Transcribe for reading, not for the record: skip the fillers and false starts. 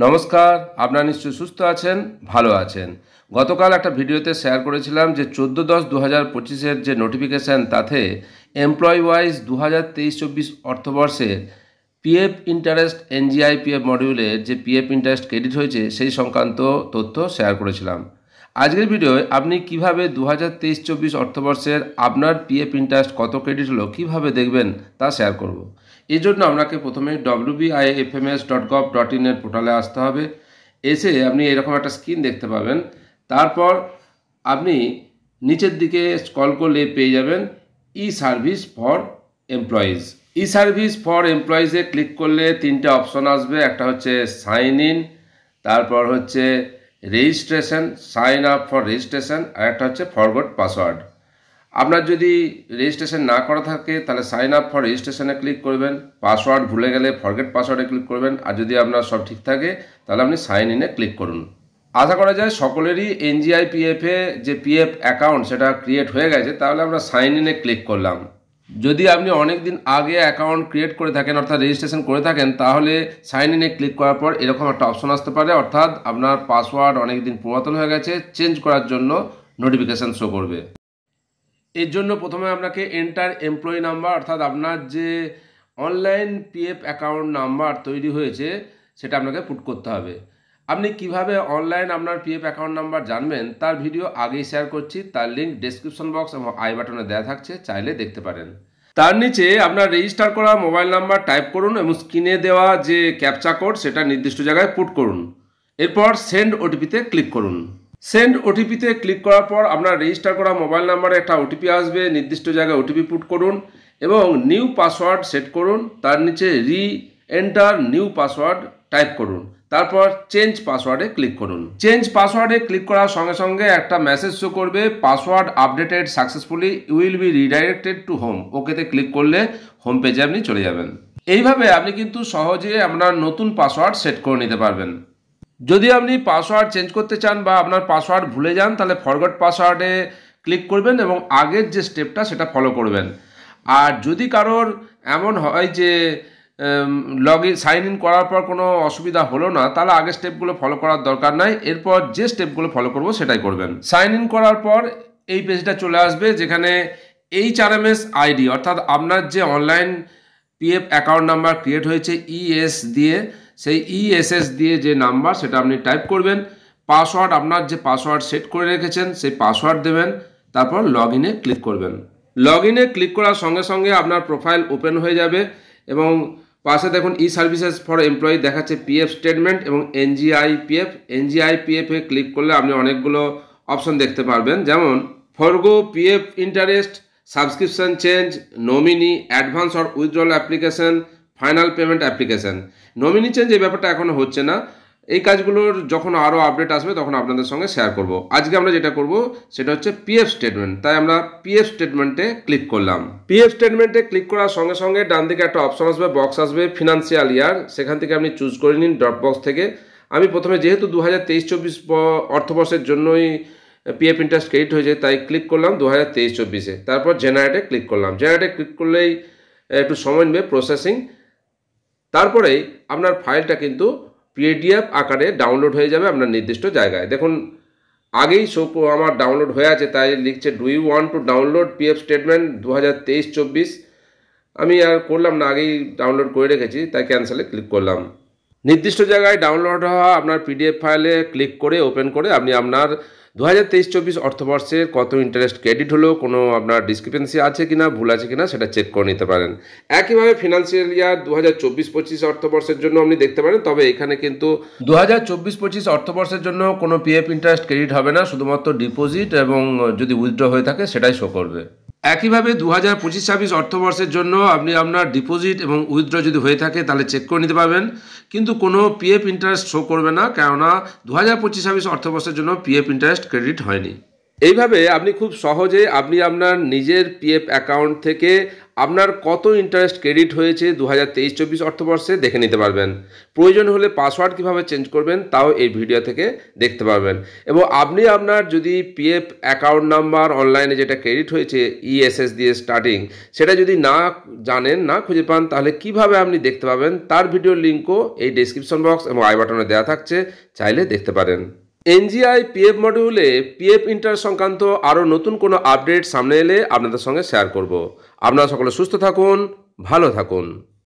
নমস্কার, আপনারা নিশ্চয়ই সুস্থ আছেন, ভালো আছেন। গতকাল একটা ভিডিওতে শেয়ার করেছিলাম যে 14/10/2025-এর যে নোটিফিকেশান তাতে এমপ্লয়ি ওয়াইজ 2023-24 অর্থবর্ষে পিএফ ইন্টারেস্ট এনজিআইপিএফ মডিউলের যে পিএফ ইন্টারেস্ট ক্রেডিট হয়েছে সেই সংক্রান্ত তথ্য শেয়ার করেছিলাম। আজকের ভিডিওয় আপনি কিভাবে 2023-24 অর্থবর্ষের আপনার পিএফ ইন্টারেস্ট কত ক্রেডিট হলো কীভাবে দেখবেন তা শেয়ার করব। এই জন্য আপনাকে প্রথমে wbifms.gov.in এর পোর্টালে আসতে হবে। এসে আপনি এরকম একটা স্ক্রিন দেখতে পাবেন। তারপর আপনি নিচের দিকে স্ক্রল করলে পেয়ে যাবেন e service for employees. E service for এমপ্লয়িজে ক্লিক করলে তিনটে অপশন আসবে। একটা হচ্ছে সাইন ইন, তারপর হচ্ছে registration, sign up for registration, আর একটা হচ্ছে ফরগট পাসওয়ার্ড। আপনার যদি রেজিস্ট্রেশন না করা থাকে তাহলে সাইন আপ ফর রেজিস্ট্রেশনে ক্লিক করবেন, পাসওয়ার্ড ভুলে গেলে ফরগেট পাসওয়ার্ডে ক্লিক করবেন, আর যদি আপনার সব ঠিক থাকে তাহলে আপনি সাইন ইনে ক্লিক করুন। আশা করা যায় সকলেরই এনজিআইপিএফে যে পিএফ অ্যাকাউন্ট সেটা ক্রিয়েট হয়ে গেছে, তাহলে আমরা সাইন ইনে ক্লিক করলাম। যদি আপনি অনেক দিন আগে অ্যাকাউন্ট ক্রিয়েট করে থাকেন অর্থাৎ রেজিস্ট্রেশন করে থাকেন তাহলে সাইন ইনে ক্লিক করার পর এরকম একটা অপশন আসতে পারে, অর্থাৎ আপনার পাসওয়ার্ড অনেক দিন পুরাতন হয়ে গেছে, চেঞ্জ করার জন্য নোটিফিকেশান শো করবে। এর জন্য প্রথমে আপনাকে এন্টার এমপ্লয়ি নাম্বার অর্থাৎ আপনার যে অনলাইন পিএফ অ্যাকাউন্ট নাম্বার তৈরি হয়েছে সেটা আপনাকে পুট করতে হবে। আপনি কিভাবে অনলাইন আপনার পিএফ অ্যাকাউন্ট নাম্বার জানবেন তার ভিডিও আগেই শেয়ার করছি, তার লিঙ্ক ডেসক্রিপশন বক্স এবং আই বাটনে দেওয়া থাকছে, চাইলে দেখতে পারেন। তার নিচে আপনার রেজিস্টার করা মোবাইল নাম্বার টাইপ করুন এবং স্ক্রিনে দেওয়া যে ক্যাপচা কোড সেটা নির্দিষ্ট জায়গায় পুট করুন। এরপর সেন্ড ওটিপিতে ক্লিক করুন। সেন্ড ওটিপিতে ক্লিক করার পর আপনার রেজিস্টার করা মোবাইল নাম্বারে একটা ওটিপি আসবে, নির্দিষ্ট জায়গায় ওটিপি পুট করুন এবং নিউ পাসওয়ার্ড সেট করুন। তার নিচে রি এন্টার নিউ পাসওয়ার্ড টাইপ করুন, তারপর চেঞ্জ পাসওয়ার্ডে ক্লিক করুন। চেঞ্জ পাসওয়ার্ডে ক্লিক করার সঙ্গে সঙ্গে একটা মেসেজ শো করবে, password updated successfully, will be redirected to home. ওকেতে ক্লিক করলে হোম পেজে আপনি চলে যাবেন। এইভাবে আপনি কিন্তু সহজে আপনার নতুন পাসওয়ার্ড সেট করে নিতে পারবেন। যদি আপনি পাসওয়ার্ড চেঞ্জ করতে চান বা আপনার পাসওয়ার্ড ভুলে যান তাহলে ফরগট পাসওয়ার্ডে ক্লিক করবেন এবং আগের যে স্টেপটা সেটা ফলো করবেন। আর যদি কারোর এমন হয় যে সাইন ইন করার পর কোনো অসুবিধা হলো না তাহলে আগের স্টেপগুলো ফলো করার দরকার নাই, এরপর যে স্টেপগুলো ফলো করব সেটাই করবেন। সাইন ইন করার পর এই পেজটা চলে আসবে যেখানে HRMS আইডি অর্থাৎ আপনার যে online PF account number create হয়েছে ইএস দিয়ে, সেই ইএসএস দিয়ে যে নাম্বার সেটা আপনি টাইপ করবেন। পাসওয়ার্ড আপনার যে পাসওয়ার্ড সেট করে রেখেছেন সেই পাসওয়ার্ড দেবেন, তারপর লগ ইনে ক্লিক করবেন। লগ ইনে ক্লিক করার সঙ্গে সঙ্গে আপনার প্রোফাইল ওপেন হয়ে যাবে এবং পাশে দেখুন ই সার্ভিসেস ফর এমপ্লয়ি দেখাচ্ছে পিএফ স্টেটমেন্ট এবং এনজিআইপিএফ। এনজিআইপিএফে ক্লিক করলে আপনি অনেকগুলো অপশন দেখতে পারবেন, যেমন forgo PF interest, subscription change, nominee, advance or withdrawal application, final payment application. Nominee change এই ব্যাপারটা এখনও হচ্ছে না, এই কাজগুলোর যখন আরও আপডেট আসবে তখন আপনাদের সঙ্গে শেয়ার করব। আজকে আমরা যেটা করব সেটা হচ্ছে পিএফ স্টেটমেন্ট, তাই আমরা পিএফ স্টেটমেন্টে ক্লিক করলাম। পিএফ স্টেটমেন্টে ক্লিক করার সঙ্গে সঙ্গে ডান দিকে একটা অপশন আসবে, বক্স আসবে ফিনান্সিয়াল ইয়ার, সেখান থেকে আপনি চুজ করে নিন ড্রপ বক্স থেকে। আমি প্রথমে যেহেতু 2023-24 অর্থবর্ষের জন্যই পিএফ ইন্টারেস্ট ক্রেডিট হয়েছে তাই ক্লিক করলাম 2023-24-এ, তারপর জেনারেটে ক্লিক করলাম। জেনারেটে ক্লিক করলেই একটু সময় নেবে প্রসেসিং, তারপরেই আপনার ফাইলটা কিন্তু পিডিএফ আকারে ডাউনলোড হয়ে যাবে আপনার নির্দিষ্ট জায়গায়। দেখুন আগেই আমার ডাউনলোড হয়ে আছে, তাই লিখছে do you want to download PF statement 2023-24। আমি আর করলাম না, আগেই ডাউনলোড করে রেখেছি তাই ক্যান্সেলে ক্লিক করলাম। নির্দিষ্ট জায়গায় ডাউনলোড হওয়া আপনার পিডিএফ ফাইলে ক্লিক করে ওপেন করে আপনি আপনার 2023-24 অর্থবর্ষের কত ইন্টারেস্ট ক্রেডিট হলো, কোনো আপনার ডিসক্রিপেন্সি আছে কিনা, ভুল আছে কিনা সেটা চেক করে নিতে পারেন। একইভাবে ফিনান্সিয়াল ইয়ার 2024-25 অর্থবর্ষের জন্য আপনি দেখতে পারেন, তবে এখানে কিন্তু 2024-25 অর্থবর্ষের জন্য কোনো পিএফ ইন্টারেস্ট ক্রেডিট হবে না, শুধুমাত্র ডিপোজিট এবং যদি উইথড্র হয়ে থাকে সেটাই শো করবে। একইভাবে 2025-26 অর্থবর্ষের জন্য আপনি আপনার ডিপোজিট এবং উইথড্র যদি হয়ে থাকে তাহলে চেক করে নিতে পারবেন, কিন্তু কোনো পিএফ ইন্টারেস্ট শো করবে না, কেননা 2025-26 অর্থবর্ষের জন্য পিএফ ইন্টারেস্ট ক্রেডিট হয়নি। এইভাবে আপনি খুব সহজে আপনি আপনার নিজের পিএফ অ্যাকাউন্ট থেকে আপনার কত ইন্টারেস্ট ক্রেডিট হয়েছে 2023-24 অর্থবর্ষে দেখে নিতে পারবেন। প্রয়োজন হলে পাসওয়ার্ড কীভাবে চেঞ্জ করবেন তাও এই ভিডিও থেকে দেখতে পারবেন। এবং আপনি আপনার যদি পিএফ অ্যাকাউন্ট নাম্বার অনলাইনে যেটা ক্রেডিট হয়েছে ইএসএস দিয়ে স্টার্টিং, সেটা যদি না জানেন, না খুঁজে পান, তাহলে কিভাবে আপনি দেখতে পাবেন তার ভিডিওর লিঙ্কও এই ডেসক্রিপশন বক্স এবং আই বাটনে দেওয়া থাকছে, চাইলে দেখতে পারেন। এনজিআই পিএফ মডিউলে পিএফ ইন্টারেস্ট সংক্রান্ত আরও নতুন কোনো আপডেট সামনে এলে আপনাদের সঙ্গে শেয়ার করব। আপনারা সকলে সুস্থ থাকুন, ভালো থাকুন।